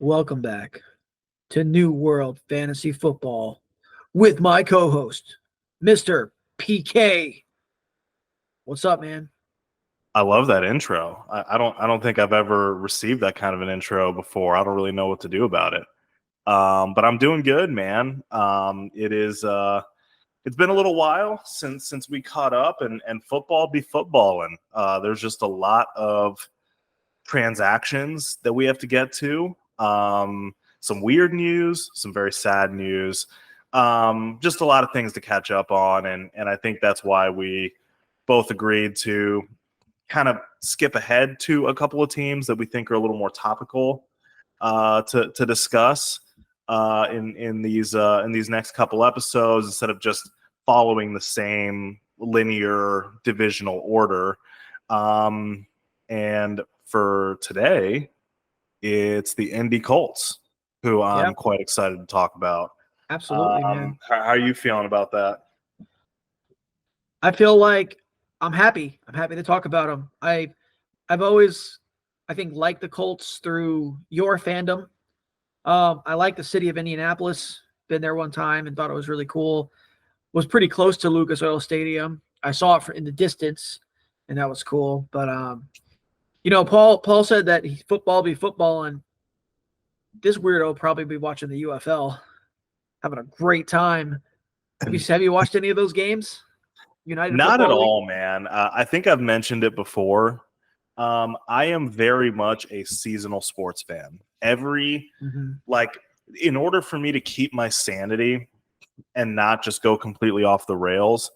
Welcome back to New World Fantasy Football with my co-host, Mr. PK. What's up, man? I love that intro. I don't think I've ever received that kind of an intro before. I don't really know what to do about it. But I'm doing good, man. It's been a little while since we caught up and football be footballing. There's just a lot of transactions that we have to get to. Some weird news, some very sad news. Just a lot of things to catch up on, and I think that's why we both agreed to kind of skip ahead to a couple of teams that we think are a little more topical to discuss in these next couple episodes instead of just following the same linear divisional order. And for today, it's the Indy Colts, who I'm Yep, quite excited to talk about. absolutely, man. How are you feeling about that? I feel like I'm happy. I'm happy to talk about them. I've always, I think, liked the Colts through your fandom. I like the city of Indianapolis. Been there one time and thought it was really cool. Was pretty close to Lucas Oil Stadium. I saw it in the distance, and that was cool. But Paul said that football be football, and this weirdo probably be watching the UFL, having a great time. Have you watched any of those games? United Not at Football League. all, man. I think I've mentioned it before. I am very much a seasonal sports fan. Mhm. Like, in order for me to keep my sanity and not just go completely off the rails,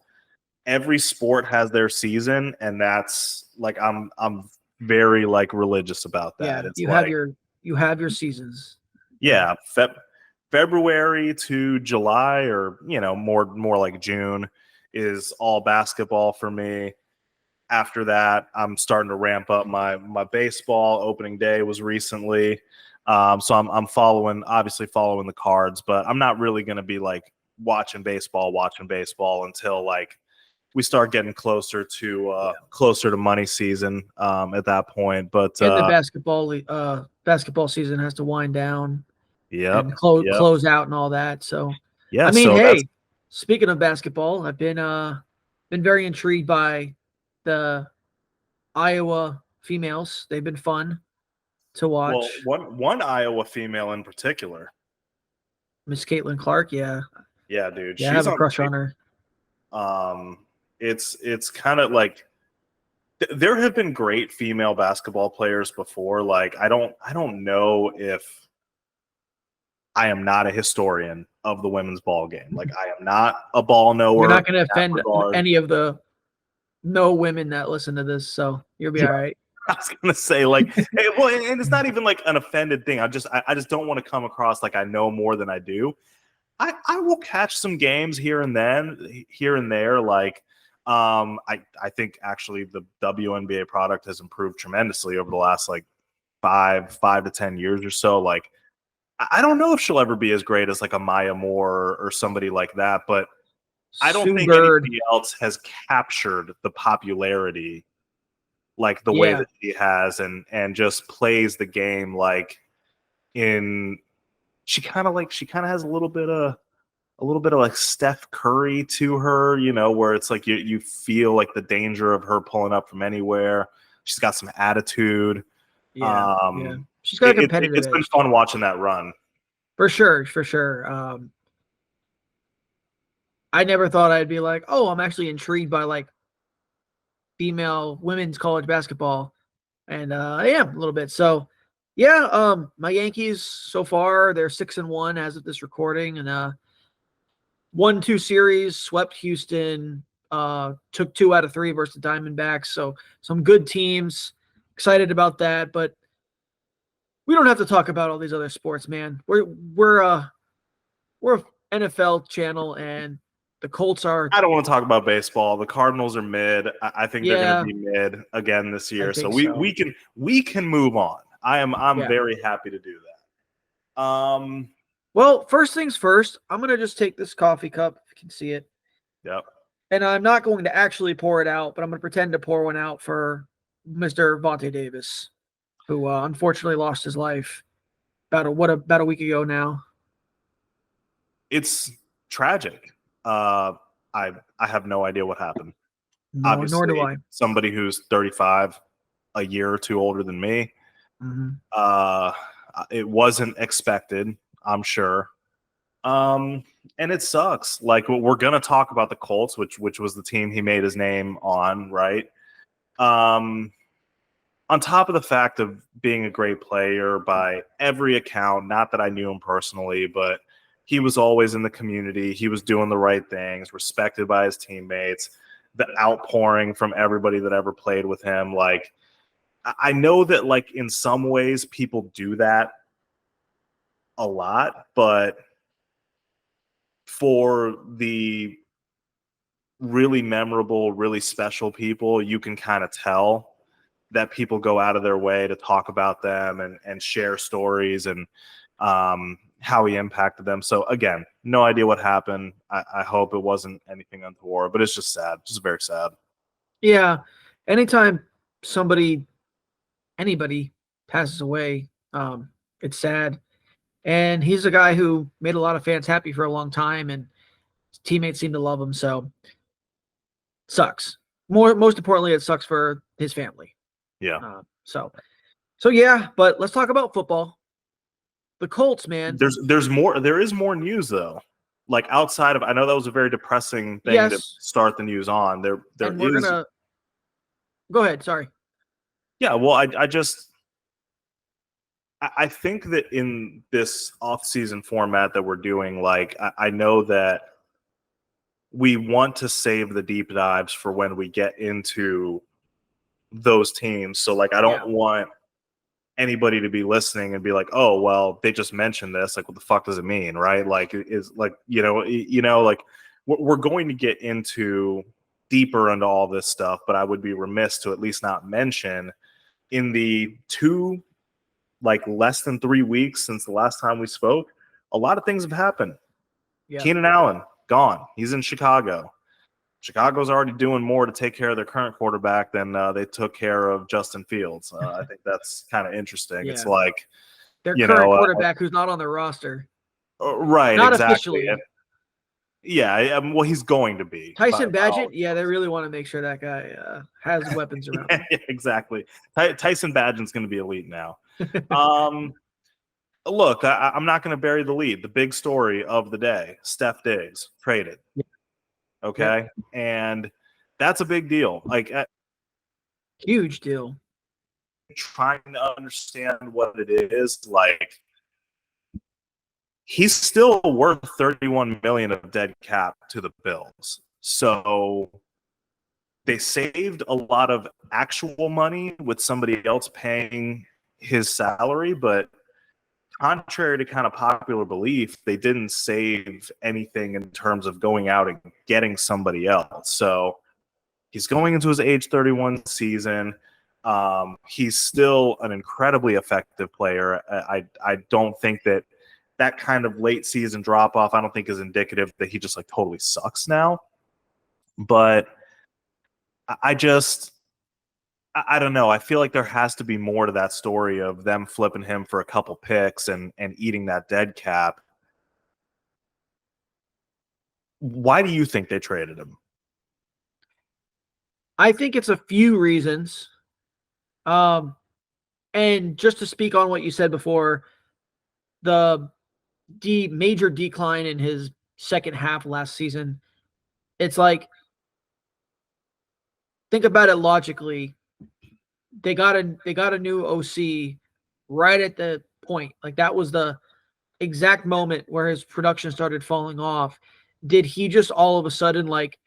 every sport has their season, and that's like I'm very like religious about Yeah, that. It's you have like, your seasons. Yeah. yeah, February to July, or more like June, is all basketball for me. After that, I'm starting to ramp up my baseball. Opening day was recently, so I'm obviously following the cards, but I'm not really going to be like watching baseball until like we start getting closer to money season at that point. But And the basketball season has to wind down yep, and close yep, close out and all that. So, yeah. I mean, So that's hey, speaking of basketball, I've been very intrigued by the Iowa females. They've been fun to well, watch. one Iowa female in particular. Miss Caitlin Clark, yeah, Yeah, dude, yeah, I have she's a on crush the on her. it's kind of like there have been great female basketball players before. Like I don't know if I am not a historian of the women's ball game. Like I am not a ball You're knower not going in to that offend regard. any of the no women that listen to this, so you'll be Yeah, all right. I was gonna say like, well, and it's not even like an offended thing. I just don't want to come across like I know more than I do. I will catch some games here and there. Like, I think actually the WNBA product has improved tremendously over the last like 5 to 10 years or so. Like, I don't know if she'll ever be as great as like a Maya Moore or somebody like that, but I don't Sue think Bird, anybody else has captured the popularity like the way yeah, that she has, and just plays the game like in she kind of has a little bit of like Steph Curry to her, where it's like you feel like the danger of her pulling up from anywhere. She's got some attitude. yeah, yeah. Um, She's got a competitive it's been edge fun too, watching that run. for sure, for sure. I never thought I'd be like, oh, I'm actually intrigued by like female women's college basketball, and I am a little bit. So, yeah, my Yankees so far they're 6-1 as of this recording, and won two series, swept Houston, took 2 out of 3 versus the Diamondbacks. So some good teams. Excited about that, but we don't have to talk about all these other sports, man. We're a NFL channel, and the Colts are. I don't want to talk about baseball. The Cardinals are mid. I think they're going to Yeah, be mid again this I year. So think we so. we can we can move on. I'm Yeah. very happy to do that. Well, first things first, I'm going to just take this coffee cup, if you can see it, Yep. and I'm not going to actually pour it out, but I'm going to pretend to pour one out for Mr. Vontae Davis, who unfortunately lost his life about a week ago now. It's tragic. I have no idea what happened. No, nor do Obviously, I. somebody who's 35, a year or two older than me. Uh, it wasn't expected, I'm sure. And it sucks. Like we're gonna talk about the Colts, which was the team he made his name on, right? On top of the fact of being a great player by every account, not that I knew him personally, but he was always in the community. He was doing the right things, respected by his teammates, the outpouring from everybody that ever played with him. Like, I know that, like, in some ways people do that a lot, but for the really memorable, really special people, you can kind of tell that people go out of their way to talk about them and share stories and how he impacted them. So again, no idea what happened. I hope it wasn't anything untoward, but it's just sad, just very sad. Yeah. Anytime anybody passes away, it's sad. And he's a guy who made a lot of fans happy for a long time, and his teammates seem to love him. So sucks. Most importantly, it sucks for his family. Yeah. So yeah. But let's talk about football. The Colts, man. There is more news though. Like outside of, I know that was a very depressing thing to Yes. start the news on. There And we're is. gonna go ahead. Sorry. Yeah. Well, I think that in this off-season format that we're doing, like I know that we want to save the deep dives for when we get into those teams. So like I don't want anybody to be listening and be like, oh well, they just mentioned this. Like, what the fuck does it mean, right? Like, is like like we're going to get into deeper into all this stuff, but I would be remiss to at least not mention in the two, like less than 3 weeks since the last time we spoke, a lot of things have happened. Yeah. Keenan Allen gone. He's in Chicago. Chicago's already doing more to take care of their current quarterback than they took care of Justin Fields. I think that's kind of interesting. Yeah. It's like their current quarterback who's not on their roster. Right, Not exactly. officially. Yeah, well, he's going to be. Tyson Badgett, yeah, they really want to make sure that guy has weapons around him. Yeah, exactly. Tyson Badgett's going to be elite now. Look, I'm not going to bury the lead. The big story of the day, Steph Diggs traded. Yeah. Okay? Yep. And that's a big deal. Like, huge deal. Trying to understand what it is. Like, he's still worth $31 million of dead cap to the Bills. So they saved a lot of actual money with somebody else paying his salary, but contrary to kind of popular belief, they didn't save anything in terms of going out and getting somebody else. So he's going into his age 31 season. He's still an incredibly effective player. I don't think that kind of late season drop off, I don't think is indicative that he just like totally sucks now. But I don't know. I feel like there has to be more to that story of them flipping him for a couple picks and eating that dead cap. Why do you think they traded him? I think it's a few reasons. And just to speak on what you said before, the major decline in his second half last season, it's like, think about it logically. They got a new OC right at the point. Like, that was the exact moment where his production started falling off. Did he just all of a sudden like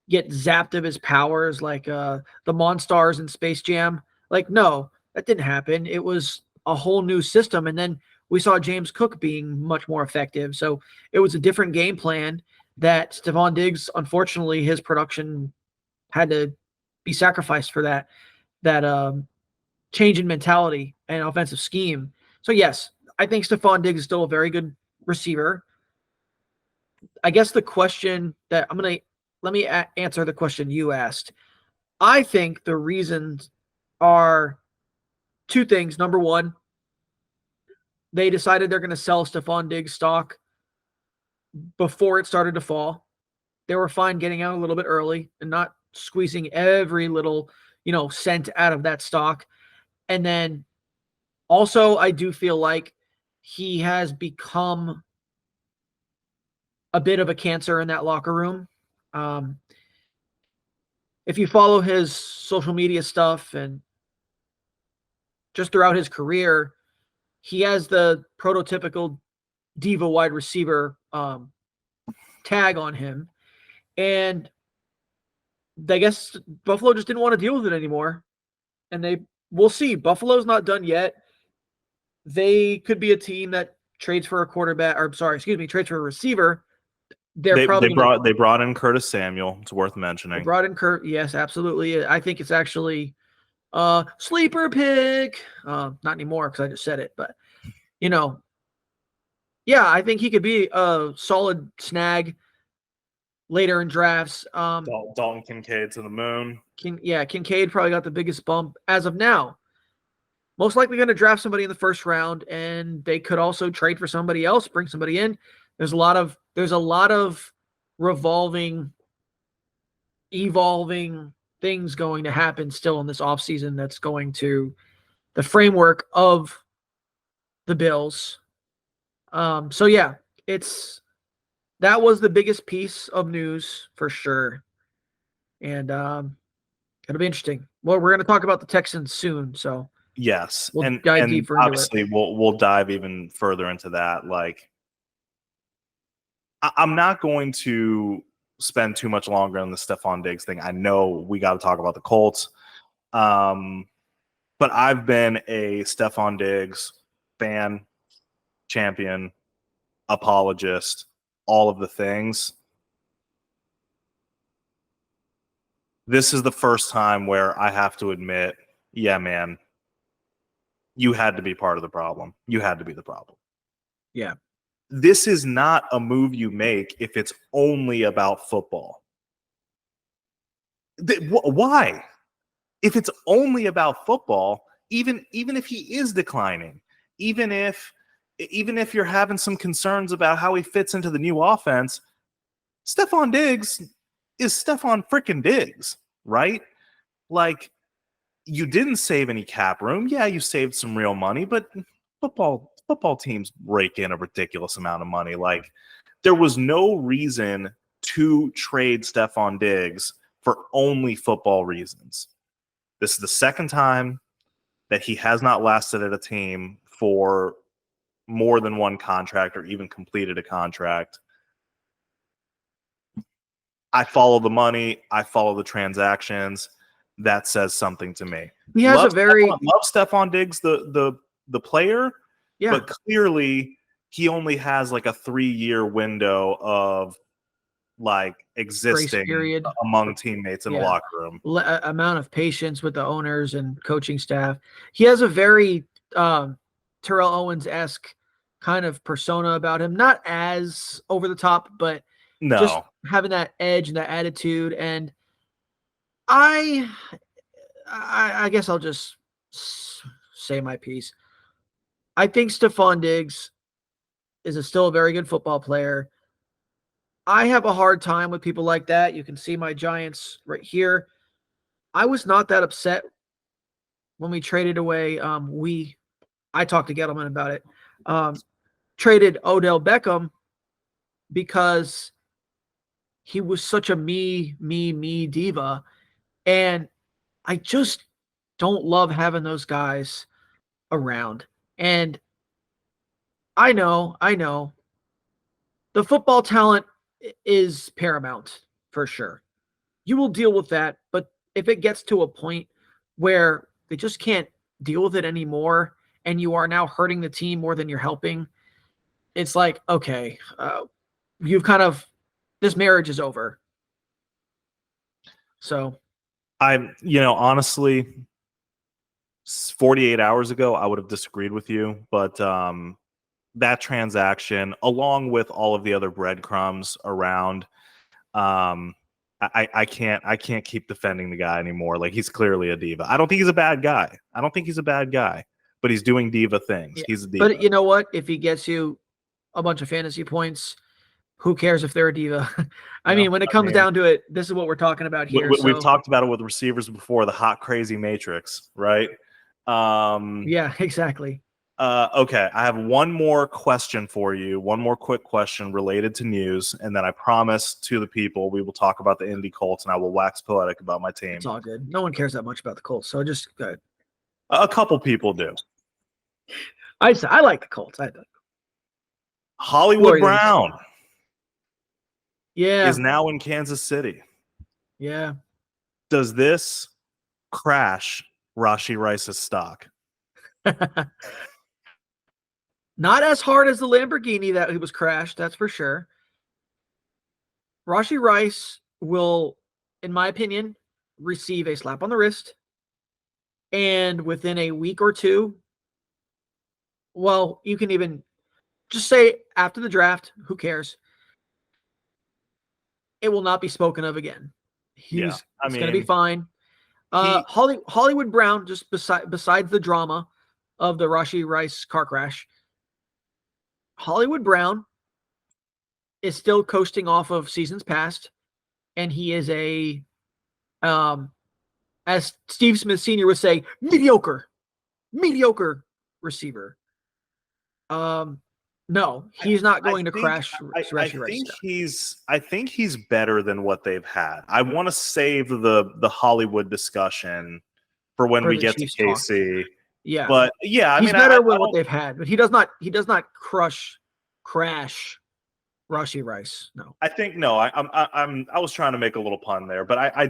get zapped of his powers like the Monstars in Space Jam? Like, no, that didn't happen. It was a whole new system. And then we saw James Cook being much more effective. So it was a different game plan that Stephon Diggs, unfortunately, his production had to be sacrificed for that change in mentality and offensive scheme. So yes, I think Stephon Diggs is still a very good receiver. I guess the question that let me answer the question you asked. I think the reasons are two things. Number one, they decided they're going to sell Stephon Diggs stock before it started to fall. They were fine getting out a little bit early and not squeezing every little, cent out of that stock. And then also, I do feel like he has become a bit of a cancer in that locker room. Um, if you follow his social media stuff and just throughout his career, he has the prototypical diva wide receiver tag on him. And I guess Buffalo just didn't want to deal with it anymore. And we'll see. Buffalo's not done yet. They could be a team that trades for a quarterback, or trades for a receiver. They brought in Curtis Samuel. It's worth mentioning. They brought in Kurt. Yes, absolutely. I think it's actually sleeper pick. Not anymore because I just said it, but yeah, I think he could be a solid snag later in drafts. Dalton Kincaid to the moon. Kincaid probably got the biggest bump as of now. Most likely going to draft somebody in the first round, and they could also trade for somebody else, bring somebody in. There's a lot of evolving things going to happen still in this offseason that's going to the framework of the Bills. So yeah, that was the biggest piece of news for sure. And it'll be interesting. Well, we're going to talk about the Texans soon, so yes, we'll dive deeper obviously into it. we'll dive even further into that. Like, I'm not going to spend too much longer on the Stephon Diggs thing. I know we got to talk about the Colts, but I've been a Stephon Diggs fan, champion, apologist, all of the things. This is the first time where I have to admit, yeah, man, you had to be part of the problem. You had to be the problem. Yeah. This is not a move you make if it's only about football. Why? If it's only about football, even if he is declining, even if you're having some concerns about how he fits into the new offense, Stephon Diggs is Stephon freaking Diggs, right? Like, you didn't save any cap room. Yeah, you saved some real money, but football teams rake in a ridiculous amount of money. Like, there was no reason to trade Stephon Diggs for only football reasons. This is the second time that he has not lasted at a team for more than one contract or even completed a contract. I follow the money. I follow the transactions. That says something to me. He has love Stephon Diggs, the player, yeah. But clearly he only has like a 3-year window of like existing among teammates in the locker room. Amount of patience with the owners and coaching staff. He has a very Terrell Owens-esque kind of persona about him. Not as over the top, but just having that edge and that attitude. And I guess I'll just say my piece. I think Stephon Diggs is still a very good football player. I have a hard time with people like that. You can see my Giants right here. I was not that upset when we traded away. I talked to Gettleman about it. Traded Odell Beckham because he was such a me diva. And I just don't love having those guys around. And I know the football talent is paramount for sure. You will deal with that, but if it gets to a point where they just can't deal with it anymore and you are now hurting the team more than you're helping, it's like, okay, you've this marriage is over. So honestly, 48 hours ago, I would have disagreed with you, but that transaction, along with all of the other breadcrumbs around, I can't keep defending the guy anymore. Like, he's clearly a diva. I don't think he's a bad guy. but he's doing diva things. Yeah. He's a diva. But you know what? If he gets you a bunch of fantasy points, who cares if they're a diva? I mean, when it comes down to it, this is what we're talking about here. We've talked about it with receivers before, the hot, crazy matrix, right? Yeah, exactly. Okay, I have one more question for you, one more quick question related to news, and then I promise to the people we will talk about the Indy Colts, and I will wax poetic about my team. It's all good. No one cares that much about the Colts, so just go ahead. A couple people do. I like the Colts. Hollywood Brown is now in Kansas City. Yeah. Does this crash Rashee Rice's stock? Not as hard as the Lamborghini that it was crashed, that's for sure. Rashee Rice will, in my opinion, receive a slap on the wrist. And within a week or two, well, you can even just say after the draft, who cares? It will not be spoken of again. It's going to be fine. Hollywood Brown, just besides the drama of the Rashee Rice car crash, Hollywood Brown is still coasting off of seasons past, and he is as Steve Smith Sr. would say, mediocre receiver. No, he's not going to crash Rashee Rice. I think he's better than what they've had. I want to save the Hollywood discussion for when we get to KC. Yeah, but yeah, he's better than what they've had, but he does not crash Rashee Rice. No, I think no. I was trying to make a little pun there, but I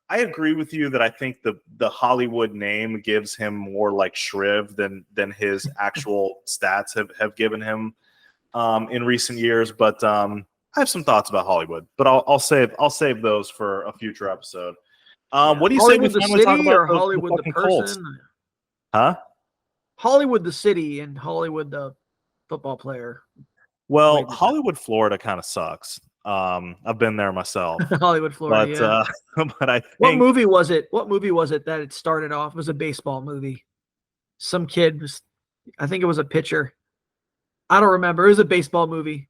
agree with you that I think the Hollywood name gives him more like Shriv than his actual stats have given him in recent years. But I have some thoughts about Hollywood, but I'll save those for a future episode. What do you Hollywood say we the talk city about or Hollywood the person? Colts? Huh? Hollywood the city and Hollywood the football player. Well, Hollywood, Florida kind of sucks. I've been there myself. Hollywood, Florida. But I think what movie was it that it started off? It was a baseball movie. Some kid was, I think it was a pitcher. I don't remember. It was a baseball movie,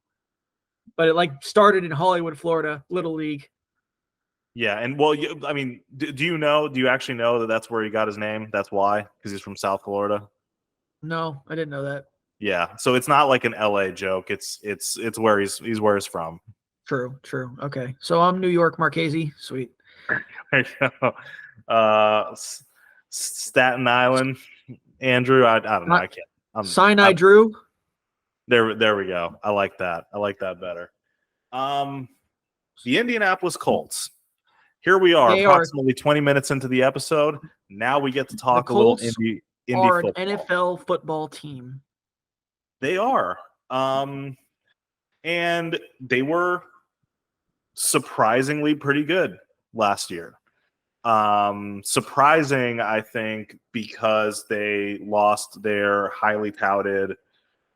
but it started in Hollywood, Florida, Little League. Yeah, and well, I mean, do you actually know that that's where he got his name? That's why, because he's from South Florida. No, I didn't know that. Yeah, so it's not like an LA joke. It's where he's where he's from. True. Okay, so I'm New York Marchese. Sweet. There you go. Staten Island, Andrew. I don't know. I can't. Sinai Drew. There we go. I like that. I like that better. The Indianapolis Colts. Here we are, approximately 20 minutes into the episode. Now we get to talk a little Indy football. An NFL football team. They are. And they were surprisingly pretty good last year. Surprising, I think, because they lost their highly touted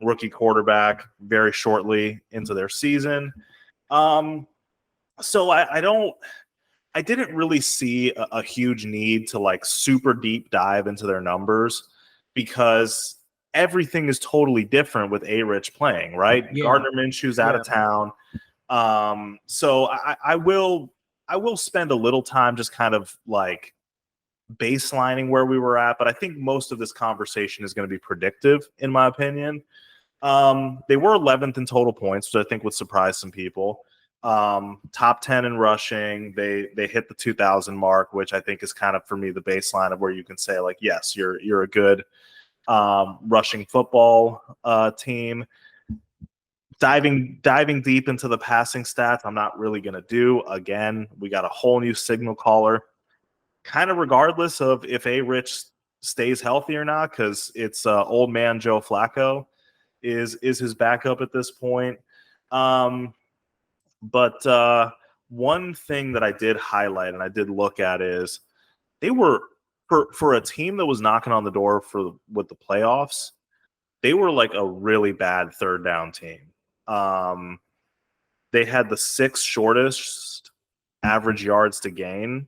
rookie quarterback very shortly into their season. So I didn't really see a huge need to super deep dive into their numbers because everything is totally different with A-Rich playing, right? Yeah. Gardner Minshew's out of town. So I will spend a little time just kind of baselining where we were at, but I think most of this conversation is going to be predictive, in my opinion. They were 11th in total points, which I think would surprise some people. Top 10 in rushing. They hit the 2,000 mark, which I think is kind of, for me, the baseline of where you can say yes, you're a good rushing football team. Diving deep into the passing stats, I'm not really going to do. Again, we got a whole new signal caller, kind of regardless of if A-Rich stays healthy or not, because it's old man Joe Flacco is his backup at this point. But one thing that I did highlight and I did look at is they were, for a team that was knocking on the door with the playoffs, they were a really bad third down team. They had the 6th shortest average yards to gain,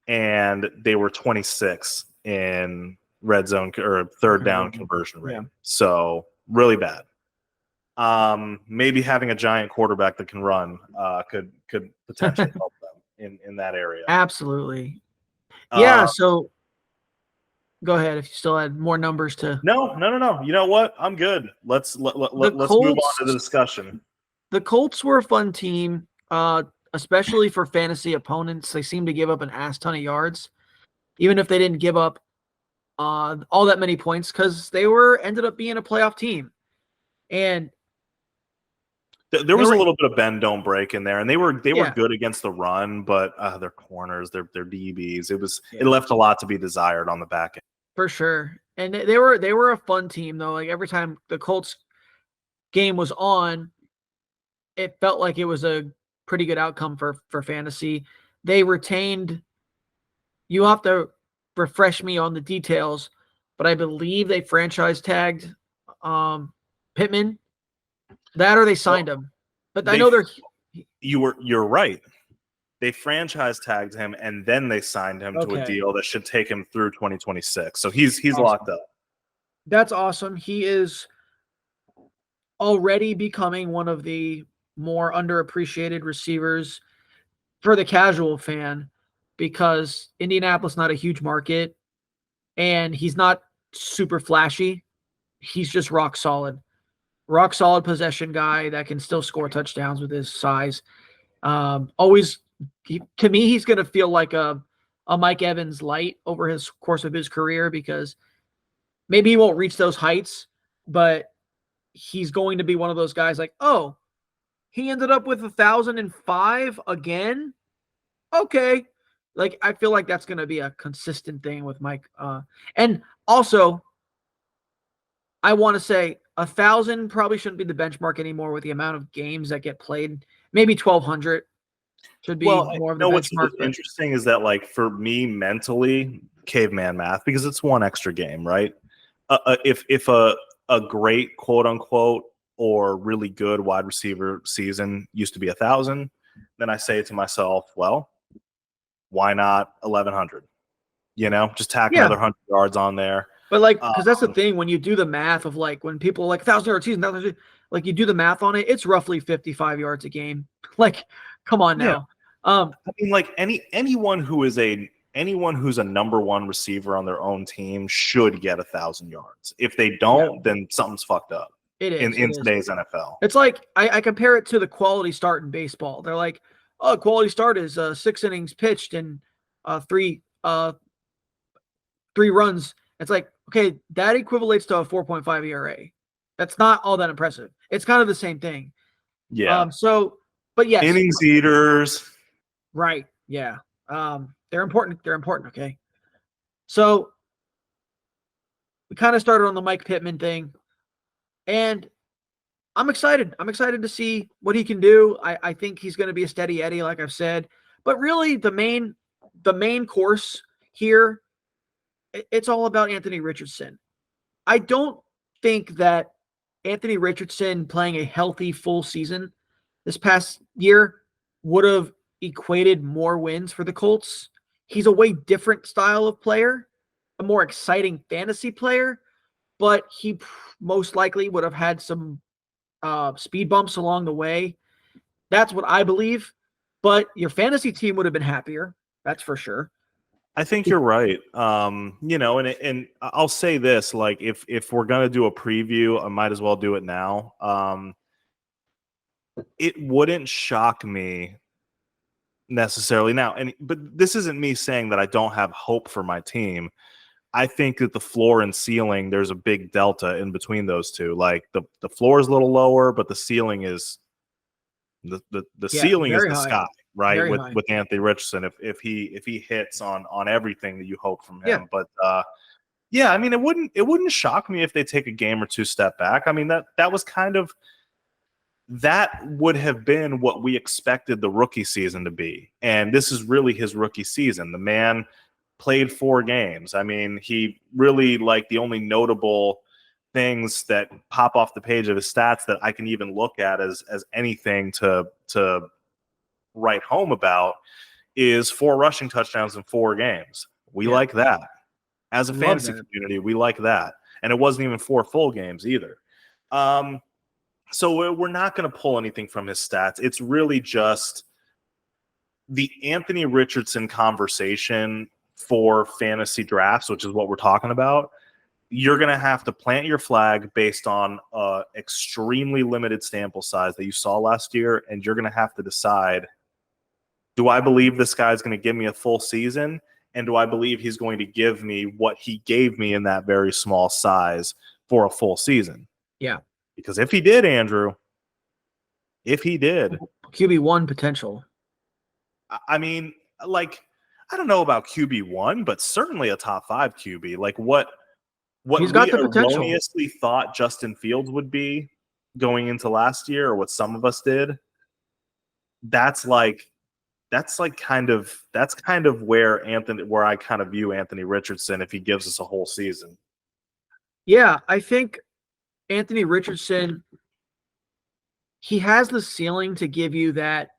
and they were 26 in red zone or third down conversion rate. So really bad. Maybe having a giant quarterback that can run could potentially help them in that area. Absolutely. Yeah. So go ahead if you still had more numbers to. No. You know what? I'm good. Let's move on to the discussion. The Colts were a fun team, especially for fantasy opponents. They seemed to give up an ass ton of yards, even if they didn't give up all that many points, because they ended up being a playoff team. And there was a little bit of bend don't break in there, and they were good against the run, but their corners, their DBs, it left a lot to be desired on the back end. For sure. And they were a fun team though. Like every time the Colts game was on, it felt like it was a pretty good outcome for fantasy. They retained. You have to refresh me on the details, but I believe they franchise tagged Pittman. That or they signed him. But I know you're right. They franchise tagged him and then they signed him to a deal that should take him through 2026. So he's awesome. Locked up. That's awesome. He is already becoming one of the more underappreciated receivers for the casual fan, because Indianapolis not a huge market and he's not super flashy. He's just rock solid possession guy that can still score touchdowns with his size. To me, he's going to feel like a Mike Evans light over his course of his career, because maybe he won't reach those heights, but he's going to be one of those guys like, oh, he ended up with 1,005 again. Okay. Like, I feel like that's going to be a consistent thing with Mike. And also, I want to say 1,000 probably shouldn't be the benchmark anymore with the amount of games that get played. Maybe 1,200 should be more of the benchmark. What's interesting is that, like, for me mentally, caveman math, because it's one extra game, right? If a great quote unquote or really good wide receiver season used to be 1,000, then I say to myself, well, why not 1,100? You know, just tack another 100 yards on there. But like, because that's the thing, when you do the math of like when people are like 1,000-yard season, like you do the math on it, it's roughly 55 yards a game. Like, come on now. I mean, like anyone who's a number one receiver on their own team should get 1,000 yards. If they don't, then something's fucked up. It is in today's NFL. It's like I compare it to the quality start in baseball. They're like, oh, quality start is 6 innings pitched and three runs. It's like, okay, that equivalates to a 4.5 ERA. That's not all that impressive. It's kind of the same thing. Yeah. But yes. Innings eaters. Right. Yeah. They're important. They're important. Okay. So we kind of started on the Mike Pittman thing, and I'm excited. I'm excited to see what he can do. I think he's going to be a steady Eddie, like I've said. But really, the main course here, it's all about Anthony Richardson. I don't think that Anthony Richardson playing a healthy full season this past year would have equated more wins for the Colts. He's a way different style of player, a more exciting fantasy player, but he most likely would have had some speed bumps along the way. That's what I believe. But your fantasy team would have been happier. That's for sure. I think you're right. You know, and I'll say this, like if we're gonna do a preview, I might as well do it now. It wouldn't shock me necessarily now, but this isn't me saying that I don't have hope for my team. I think that the floor and ceiling, there's a big delta in between those two. Like the floor is a little lower, but the ceiling is the ceiling is the high. sky, right? With Anthony Richardson, if he hits on everything that you hope from him. But yeah, I mean, it wouldn't shock me if they take a game or two step back. I mean, that was kind of, that would have been what we expected the rookie season to be. And this is really his rookie season. The man played 4 games. I mean, he really, like, the only notable things that pop off the page of his stats that I can even look at as anything to write home about is 4 rushing touchdowns in 4 games. We like that. As a Love fantasy that. community, we like that. And it wasn't even 4 full games either. So we're not going to pull anything from his stats. It's really just the Anthony Richardson conversation for fantasy drafts, which is what we're talking about. You're going to have to plant your flag based on an extremely limited sample size that you saw last year, and you're going to have to decide, do I believe this guy's going to give me a full season, and do I believe he's going to give me what he gave me in that very small size for a full season? Yeah. Because if he did, Andrew, if he did, QB1 potential. I mean, like, I don't know about QB1, but certainly a top 5 QB. Like what He's got we the potential. erroneously thought Justin Fields would be going into last year, or what some of us did, that's kind of where I kind of view Anthony Richardson if he gives us a whole season. Yeah, I think Anthony Richardson, he has the ceiling to give you that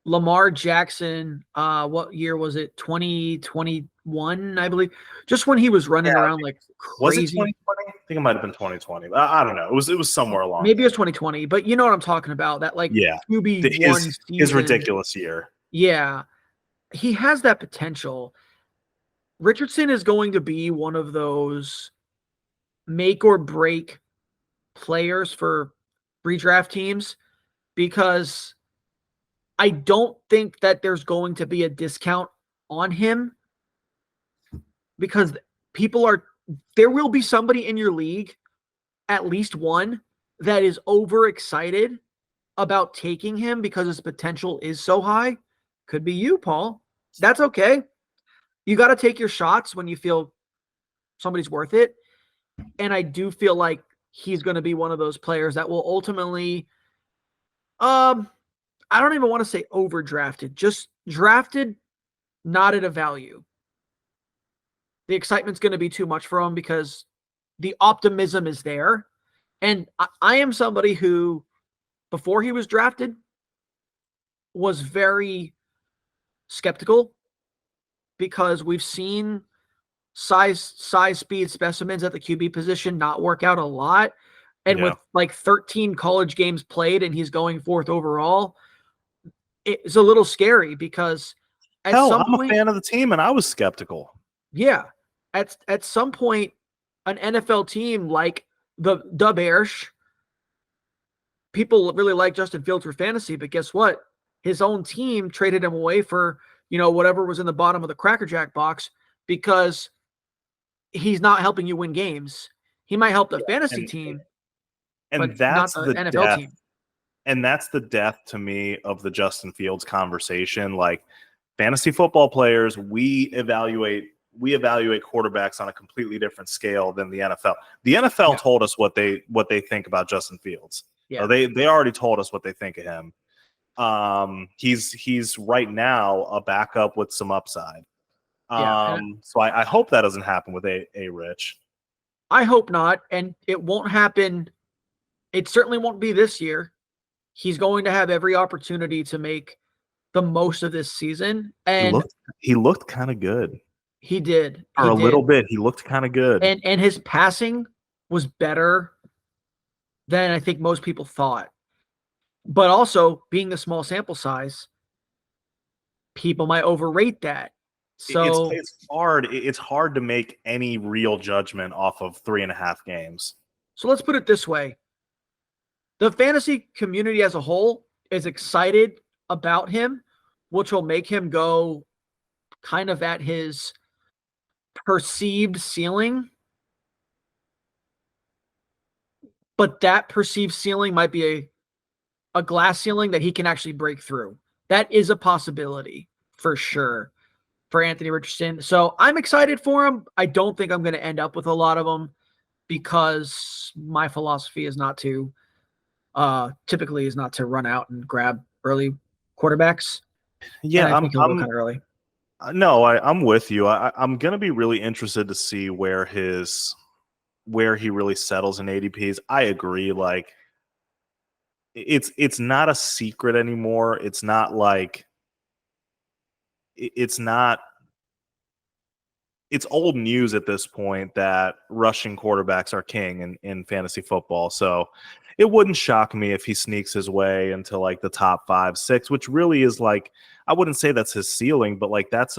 Lamar Jackson, what year was it? 2021, I believe. Just when he was running around like Was it crazy. 2020? I think it might have been 2020. I don't know. It was somewhere along. Maybe it was 2020, but you know what I'm talking about. That like QB1 season. His ridiculous year. Yeah. He has that potential. Richardson is going to be one of those make or break players for redraft teams because I don't think that there's going to be a discount on him because there will be somebody in your league, at least one, that is overexcited about taking him because his potential is so high. Could be you, Paul. That's okay. You got to take your shots when you feel somebody's worth it. And I do feel like he's going to be one of those players that will ultimately, I don't even want to say overdrafted, just drafted, not at a value. The excitement's going to be too much for him because the optimism is there. And I am somebody who, before he was drafted, was very skeptical because we've seen size, speed specimens at the QB position not work out a lot. And with like 13 college games played and he's going 4th overall, it's a little scary because I'm a fan of the team and I was skeptical. Yeah. At some point, an NFL team like the Bears, people really like Justin Fields for fantasy, but guess what? His own team traded him away for, whatever was in the bottom of the Cracker Jack box because he's not helping you win games. He might help the fantasy team, but that's not the NFL death. team. And that's the death to me of the Justin Fields conversation. Like, fantasy football players, we evaluate quarterbacks on a completely different scale than the NFL. The NFL told us what they think about Justin Fields. Yeah. They already told us what they think of him. He's right now a backup with some upside. So I hope that doesn't happen with a Rich. I hope not, and it won't happen. It certainly won't be this year. He's going to have every opportunity to make the most of this season. And he looked kind of good. He did. For a little bit, he looked kind of good. And his passing was better than I think most people thought. But also, being the small sample size, people might overrate that. So it's hard to make any real judgment off of 3.5 games. So let's put it this way. The fantasy community as a whole is excited about him, which will make him go kind of at his perceived ceiling. But that perceived ceiling might be a glass ceiling that he can actually break through. That is a possibility for sure for Anthony Richardson. So I'm excited for him. I don't think I'm going to end up with a lot of them because my philosophy is not to typically is not to run out and grab early quarterbacks. Yeah, I think he'll go kind of early. No, I'm with you. I'm going to be really interested to see where he really settles in ADPs. I agree. Like, it's not a secret anymore. It's not it's old news at this point that rushing quarterbacks are king in fantasy football. So it wouldn't shock me if he sneaks his way into like the top 5, 6, which really is like, I wouldn't say that's his ceiling, but like that's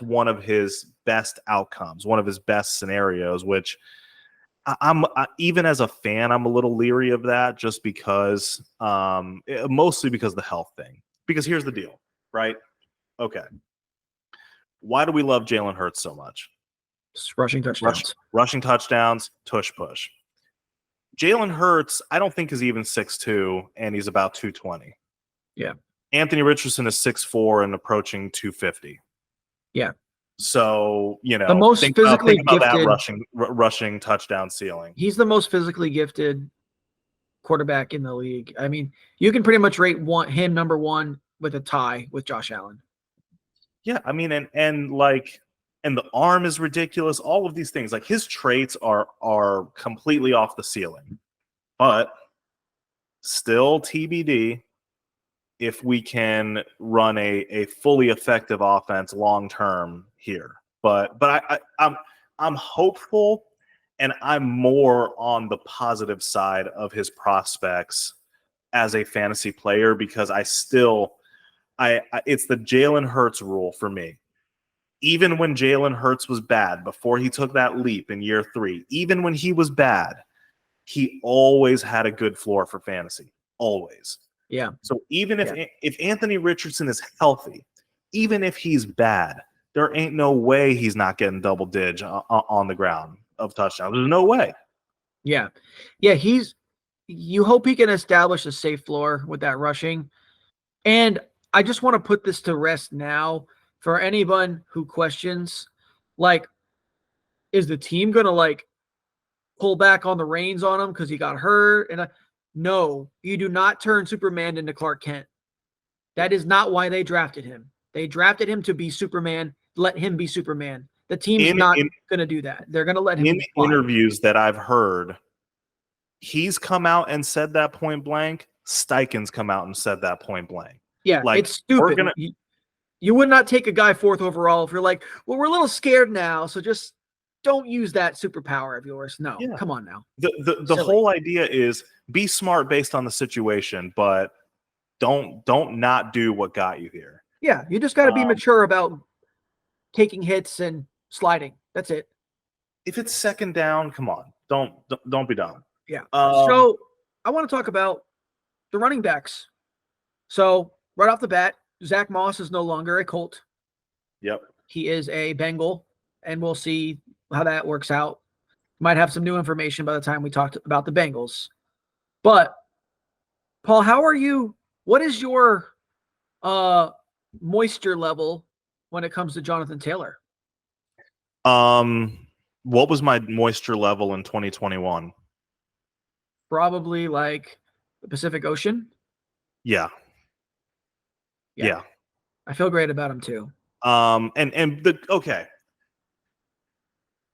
one of his best outcomes, one of his best scenarios, which I'm even as a fan, I'm a little leery of that just because, mostly because of the health thing. Because here's the deal, right? Okay. Why do we love Jalen Hurts so much? Just rushing touchdowns. Rushing touchdowns, tush push. Jalen Hurts, I don't think is even 6'2", and he's about 220. Yeah. Anthony Richardson is 6'4" and approaching 250. Yeah. So, the most physically think about gifted that rushing touchdown ceiling. He's the most physically gifted quarterback in the league. I mean, you can pretty much rate him number 1 with a tie with Josh Allen. Yeah, I mean, and the arm is ridiculous. All of these things, like his traits are completely off the ceiling, but still TBD if we can run a fully effective offense long term here. But I'm hopeful, and I'm more on the positive side of his prospects as a fantasy player because it's the Jalen Hurts rule for me. Even when Jalen Hurts was bad, before he took that leap in year 3, even when he was bad, he always had a good floor for fantasy. Always. Yeah. So even if Anthony Richardson is healthy, even if he's bad, there ain't no way he's not getting double digit on the ground of touchdowns. There's no way. Yeah. Yeah, you hope he can establish a safe floor with that rushing. And I just want to put this to rest now for anyone who questions, like, is the team going to like pull back on the reins on him because he got hurt? And no, you do not turn Superman into Clark Kent. That is not why they drafted him. They drafted him to be Superman. Let him be Superman. The team's not going to do that. They're going to let him. In interviews that I've heard, he's come out and said that point blank. Steichen's come out and said that point blank. Yeah, like, it's stupid. You would not take a guy 4th overall if you're like, well, we're a little scared now, so just don't use that superpower of yours. No, come on now. The whole idea is be smart based on the situation, but don't not do what got you here. Yeah, you just got to be mature about taking hits and sliding. That's it. If it's second down, come on, don't be dumb. Yeah. So I want to talk about the running backs. So right off the bat, Zach Moss is no longer a Colt. Yep. He is a Bengal, and we'll see how that works out. Might have some new information by the time we talked about the Bengals. But Paul, how are you? What is your moisture level when it comes to Jonathan Taylor? What was my moisture level in 2021? Probably like the Pacific Ocean. Yeah. I feel great about him too. Okay.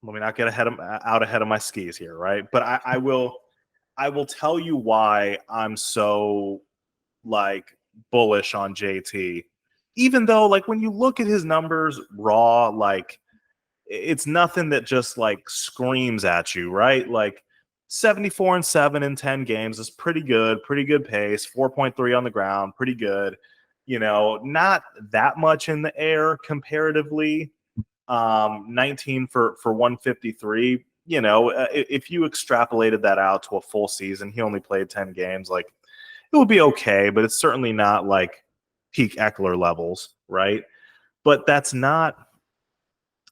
Let me not get out ahead of my skis here, right? But I will tell you why I'm so like bullish on JT. Even though, like, when you look at his numbers raw, like, it's nothing that just like screams at you, right? Like 74-7 in 10 games is pretty good pace. 4.3 on the ground, pretty good. Not that much in the air comparatively. 19 for 153. If you extrapolated that out to a full season, he only played 10 games. Like, it would be okay, but it's certainly not like peak Eckler levels, right? But that's not.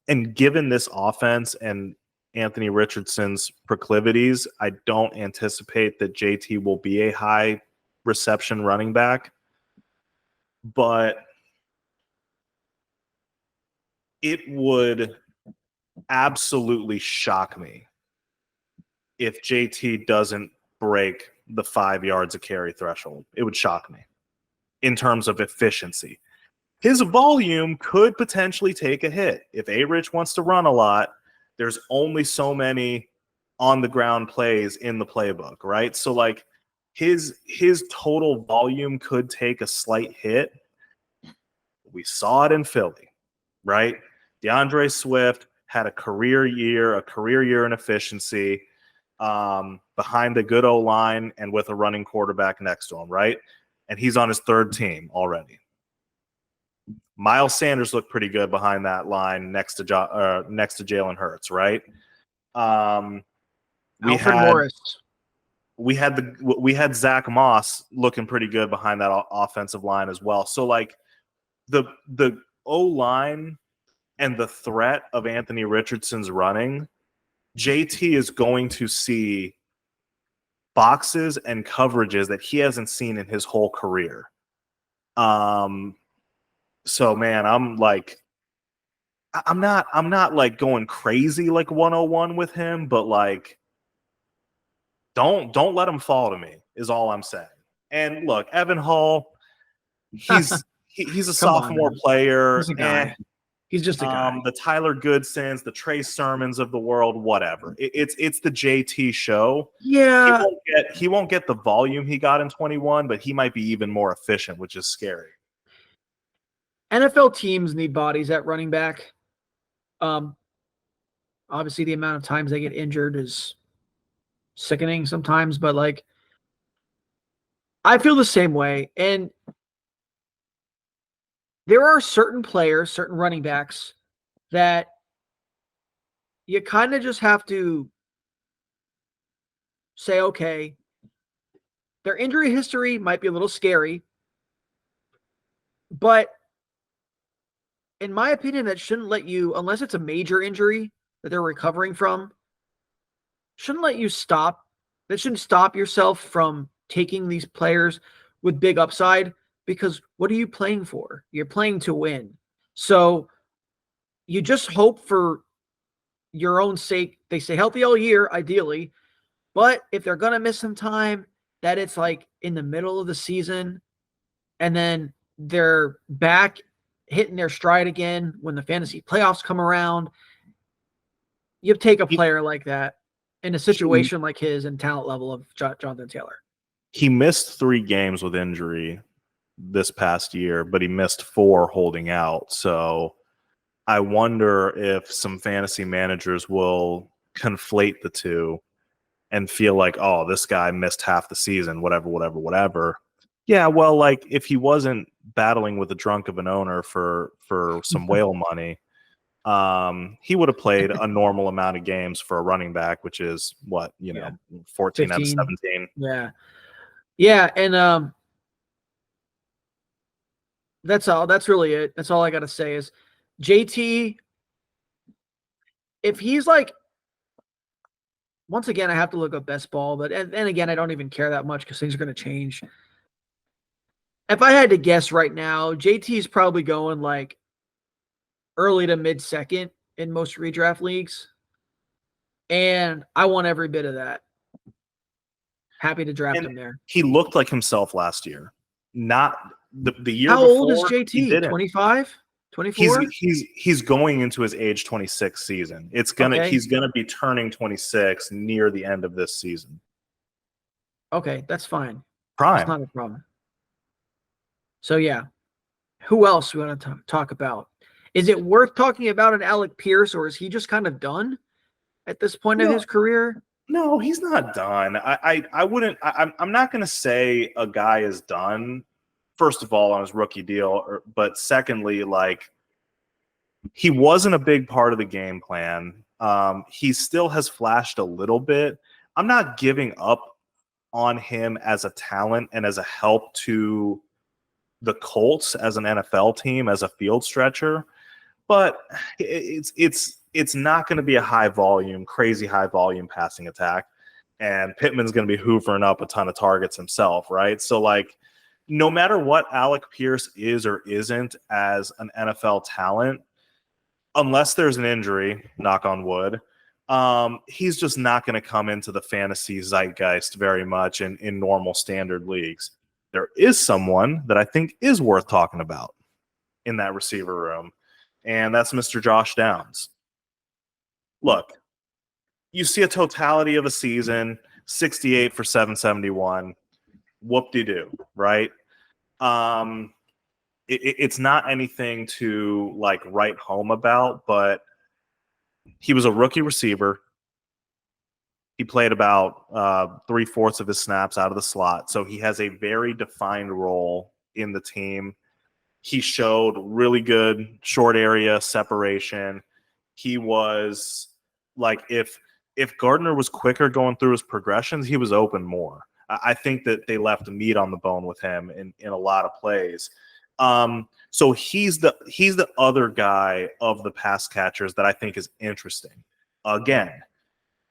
And given this offense and Anthony Richardson's proclivities, I don't anticipate that JT will be a high reception running back. But it would absolutely shock me if JT doesn't break the 5 yards a carry threshold. It would shock me in terms of efficiency. His volume could potentially take a hit. If A-Rich wants to run a lot, there's only so many on-the-ground plays in the playbook, right? So, like, his total volume could take a slight hit. We saw it in Philly, right? DeAndre Swift had a career year in efficiency, behind a good O-line and with a running quarterback next to him, right? And he's on his third team already. Miles Sanders looked pretty good behind that line next to Jalen Hurts, right? We Alfred had Morris. we had Zach Moss looking pretty good behind that offensive line as well. So like the O-line and the threat of Anthony Richardson's running, JT is going to see boxes and coverages that he hasn't seen in his whole career. So man, I'm not like going crazy like 101 with him, but like don't let him fall to me is all I'm saying. And look, Evan Hall, he's a Come on, sophomore man. player, He's a guy. He's just a guy. the Tyler Goodsons, the Trey Sermons of the world, whatever. It's the JT show. Yeah. He won't get the volume he got in 21, but he might be even more efficient, which is scary. NFL teams need bodies at running back. Obviously the amount of times they get injured is sickening sometimes, but like I feel the same way. And there are certain players, certain running backs that you kind of just have to say, okay, their injury history might be a little scary, but in my opinion, that shouldn't let you, unless it's a major injury that they're recovering from, shouldn't let you stop. That shouldn't stop yourself from taking these players with big upside, because what are you playing for? You're playing to win. So you just hope for your own sake they stay healthy all year, ideally. But if they're going to miss some time, that it's like in the middle of the season and then they're back hitting their stride again when the fantasy playoffs come around. You take a player like that in a situation like his and talent level of Jonathan Taylor. He missed 3 games with injury this past year, but he missed 4 holding out. So I wonder if some fantasy managers will conflate the two and feel like, oh, this guy missed half the season, whatever. Yeah, well, like if he wasn't battling with the drunk of an owner for some whale money, he would have played a normal amount of games for a running back, which is 14 out of 17. Yeah, and that's all. That's really it. That's all I got to say is JT, if he's like, once again, I have to look up best ball, but and again, I don't even care that much because things are going to change. If I had to guess right now, JT is probably going like early to mid second in most redraft leagues. And I want every bit of that. Happy to draft him there. He looked like himself last year. Not the year How before. How old is JT? 25? 24? He's going into his age 26 season. He's gonna be turning 26 near the end of this season. Okay, that's fine. Prime. It's not a problem. So yeah. Who else we want to talk about? Is it worth talking about an Alec Pierce, or is he just kind of done at this point in his career? No, he's not done. I wouldn't. I'm not going to say a guy is done. First of all, on his rookie deal, but secondly, like he wasn't a big part of the game plan. He still has flashed a little bit. I'm not giving up on him as a talent and as a help to the Colts as an NFL team, as a field stretcher, but it's not going to be a crazy high volume passing attack. And Pittman's going to be hoovering up a ton of targets himself, right? So like, no matter what Alec Pierce is or isn't as an NFL talent, unless there's an injury, knock on wood, he's just not going to come into the fantasy zeitgeist very much in normal standard leagues. There is someone that I think is worth talking about in that receiver room, and that's Mr. Josh Downs. Look, you see a totality of a season, 68 for 771. Whoop-de-doo, right? It's not anything to like write home about, but He was a rookie receiver. He played about 3/4 of his snaps out of the slot. So he has a very defined role in the team. He showed really good short area separation. He was like, if Gardner was quicker going through his progressions, he was open more. I think that they left meat on the bone with him in a lot of plays. So he's the other guy of the pass catchers that I think is interesting. Again,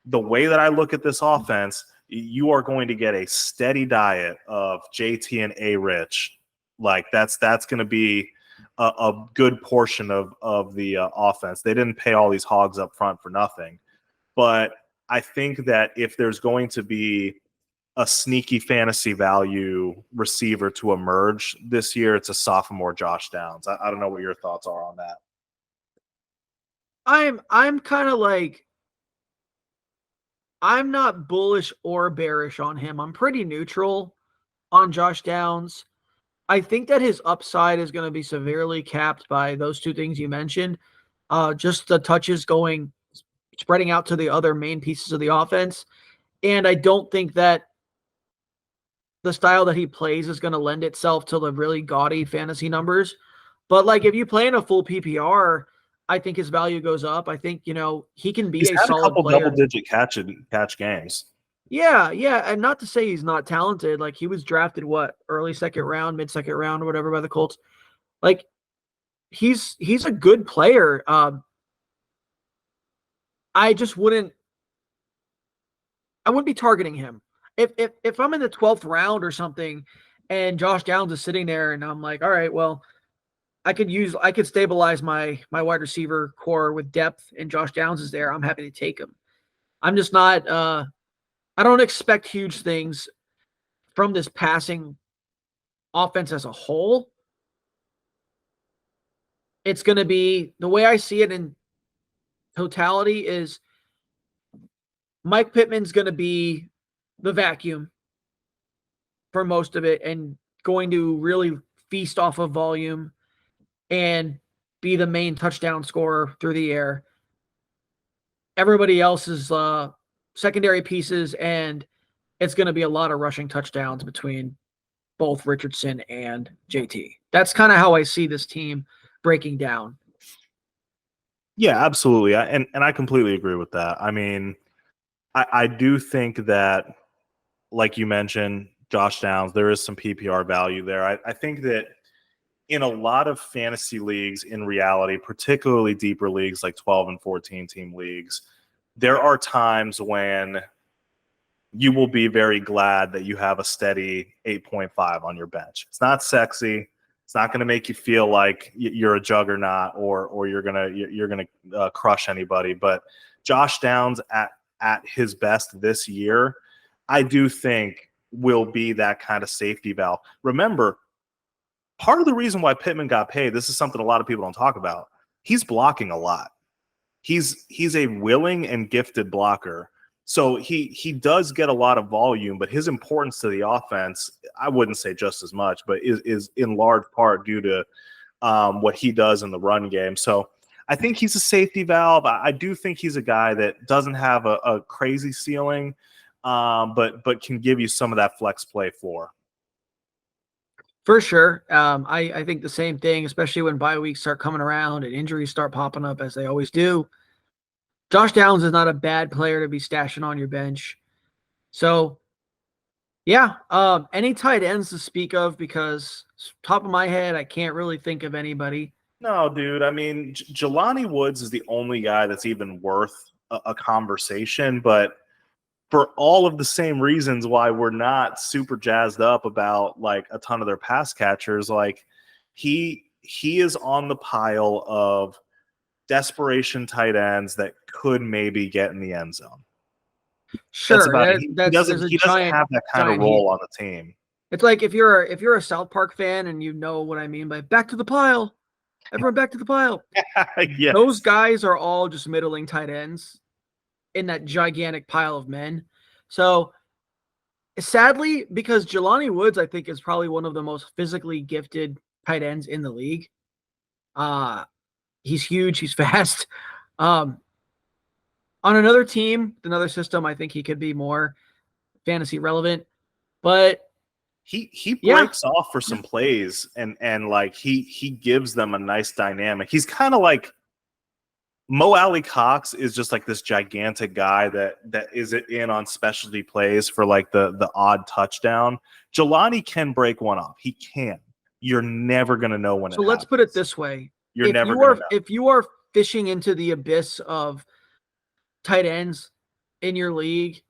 the way that I look at this offense, you are going to get a steady diet of JT and A Rich. Like that's going to be a good portion of the offense. They didn't pay all these hogs up front for nothing. But I think that if there's going to be a sneaky fantasy value receiver to emerge this year, it's a sophomore Josh Downs. I don't know what your thoughts are on that. I'm kind of like, I'm not bullish or bearish on him. I'm pretty neutral on Josh Downs. I think that his upside is going to be severely capped by those two things you mentioned. Just the touches spreading out to the other main pieces of the offense. And I don't think that the style that he plays is going to lend itself to the really gaudy fantasy numbers. But like if you play in a full PPR, I think his value goes up. I think, he can be He's a had a solid couple player. double-digit catch games. Yeah. And not to say he's not talented. Like he was drafted early second round, mid second round, or whatever by the Colts. Like he's a good player. I just wouldn't be targeting him. If I'm in the 12th round or something and Josh Downs is sitting there and I'm like, all right, well, I could stabilize my wide receiver core with depth and Josh Downs is there, I'm happy to take him. I'm just not I don't expect huge things from this passing offense as a whole. It's going to be, the way I see it in totality is Mike Pittman's going to be the vacuum for most of it and going to really feast off of volume and be the main touchdown scorer through the air. Everybody else is secondary pieces, and it's going to be a lot of rushing touchdowns between both Richardson and JT. That's kind of how I see this team breaking down. Yeah, absolutely. And I completely agree with that. I mean, I do think that, like you mentioned, Josh Downs, there is some PPR value there. I think that in a lot of fantasy leagues, in reality, particularly deeper leagues like 12 and 14 team leagues, there are times when you will be very glad that you have a steady 8.5 on your bench. It's not sexy. It's not going to make you feel like you're a juggernaut or you're gonna crush anybody. But Josh Downs at his best this year, I do think will be that kind of safety valve. Remember, part of the reason why Pittman got paid, this is something a lot of people don't talk about. He's blocking a lot. He's a willing and gifted blocker. So he does get a lot of volume, but his importance to the offense, I wouldn't say just as much, but is in large part due to what he does in the run game. So I think he's a safety valve. I do think he's a guy that doesn't have a crazy ceiling, but can give you some of that flex play floor. For sure. I think the same thing, especially when bye weeks start coming around and injuries start popping up as they always do. Josh Downs is not a bad player to be stashing on your bench. So, yeah, any tight ends to speak of? Because top of my head, I can't really think of anybody. No, dude. I mean, Jelani Woods is the only guy that's even worth a conversation, but for all of the same reasons why we're not super jazzed up about like a ton of their pass catchers, like he is on the pile of desperation tight ends that could maybe get in the end zone. Sure, That's about it. He there's doesn't a have that kind of role on the team. It's like if you're a South Park fan and you know what I mean by back to the pile, everyone back to the pile. Yes. Those guys are all just middling tight ends in that gigantic pile of men. So sadly, because Jelani Woods, I think, is probably one of the most physically gifted tight ends in the league. He's huge, he's fast. On another team, another system, I think he could be more fantasy relevant. But he yeah, breaks off for some plays and like he gives them a nice dynamic. He's kind of like Mo Alley Cox is just like this gigantic guy that is in on specialty plays for like the odd touchdown. Jelani can break one off. He can. You're never gonna know when. So let's put it this way: You're never gonna know. If you are fishing into the abyss of tight ends in your league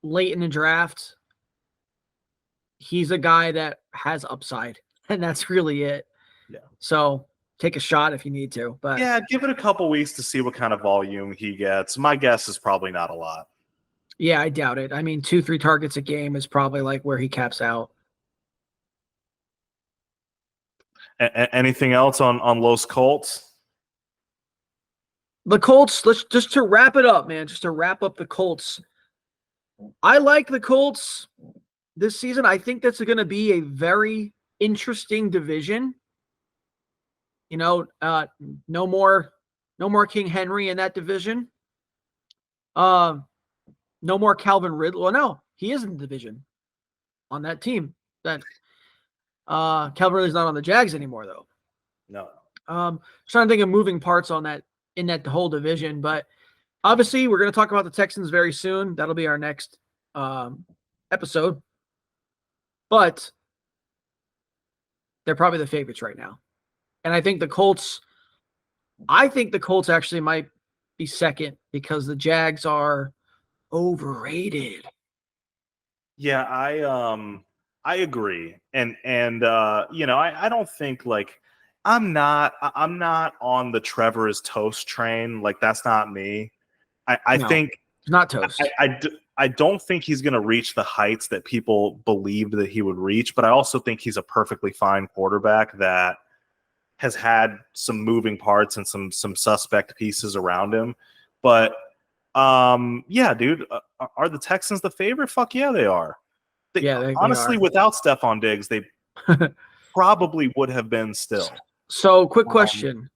late in the draft, he's a guy that has upside, and that's really it. Yeah. So take a shot if you need to. But yeah, give it a couple weeks to see what kind of volume he gets. My guess is probably not a lot. Yeah, I doubt it. I mean, 2-3 targets a game is probably like where he caps out. Anything else on Los Colts? The Colts, let's just to wrap it up, man, just to wrap up the Colts. I like the Colts this season. I think that's going to be a very interesting division. You know, no more King Henry in that division. No more Calvin Ridley. Well, no, he is in the division on that team. That Calvin Ridley's not on the Jags anymore, though. No. Trying to think of moving parts on that in that whole division, but obviously we're going to talk about the Texans very soon. That'll be our next episode. But they're probably the favorites right now. And I think the Colts actually might be second because the Jags are overrated. Yeah, I agree. And you know, I don't think like I'm not on the Trevor is toast train. Like that's not me. I No, think it's not toast. I don't think he's going to reach the heights that people believed that he would reach, but I also think he's a perfectly fine quarterback that has had some moving parts and some suspect pieces around him. But yeah, dude, are the Texans the favorite? Fuck yeah, they are. They honestly, are. without Stephon Diggs, they probably would have been still. So, quick question.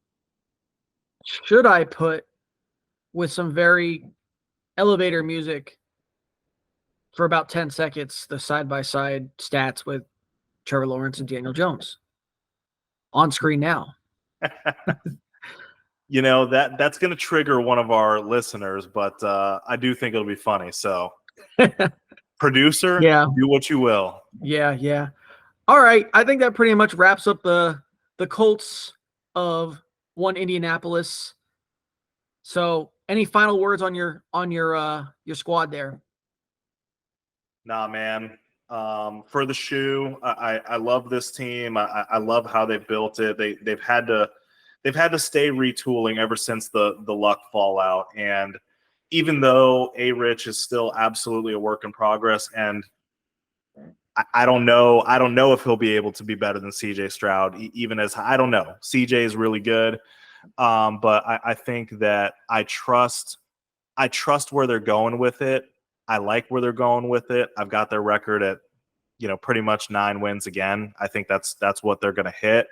Should I put with some very elevator music for about 10 seconds the side-by-side stats with Trevor Lawrence and Daniel Jones on screen now? You know, that's going to trigger one of our listeners, but I do think it'll be funny. So, producer, do what you will. Yeah. All right. I think that pretty much wraps up the Colts of one Indianapolis. So, any final words on your squad there? Nah, man. For the shoe, I love this team. I love how they built it. They've had to stay retooling ever since the Luck fallout. And even though A-Rich is still absolutely a work in progress, and I don't know if he'll be able to be better than CJ Stroud, even as I don't know. CJ is really good. But I think that I trust where they're going with it. I like where they're going with it. I've got their record at, pretty much 9 wins again. I think that's what they're going to hit.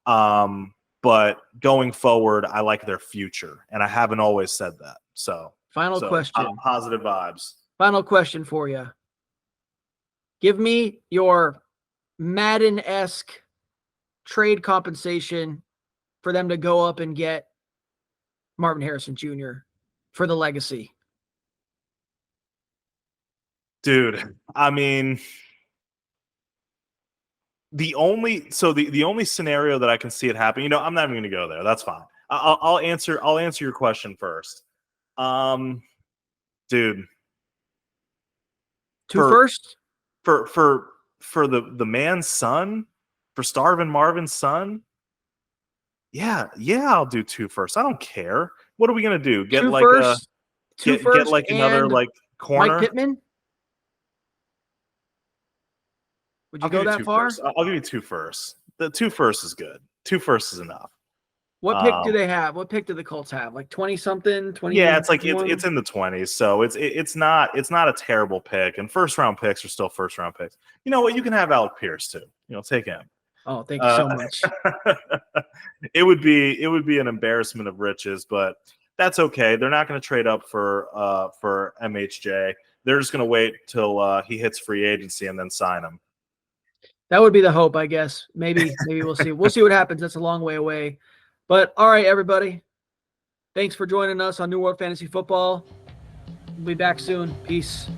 But going forward, I like their future, and I haven't always said that. So final question, positive vibes. Final question for you. Give me your Madden-esque trade compensation for them to go up and get Marvin Harrison Jr. for the legacy. Dude, I mean, the only scenario that I can see it happen, I'm not even going to go there. That's fine. I'll answer your question first. Dude, first for the man's son, for Starvin Marvin's son. Yeah, I'll do 2 first. I don't care. What are we going to do? Get 2 like first, get like another like corner? Mike Pittman? Would you go that far? I'll give you 2 first. The 2 first is good. 2 first is enough. What pick do they have? What pick do the Colts have? Like 20-something? 20? Yeah, it's like it's in the 20s, so it's not a terrible pick. And first round picks are still first round picks. You know what? You can have Alec Pierce too. Take him. Oh, thank you so much. It would be an embarrassment of riches, but that's okay. They're not going to trade up for MHJ. They're just going to wait till he hits free agency and then sign him. That would be the hope, I guess. Maybe we'll see. We'll see what happens. That's a long way away. But all right, everybody. Thanks for joining us on New World Fantasy Football. We'll be back soon. Peace.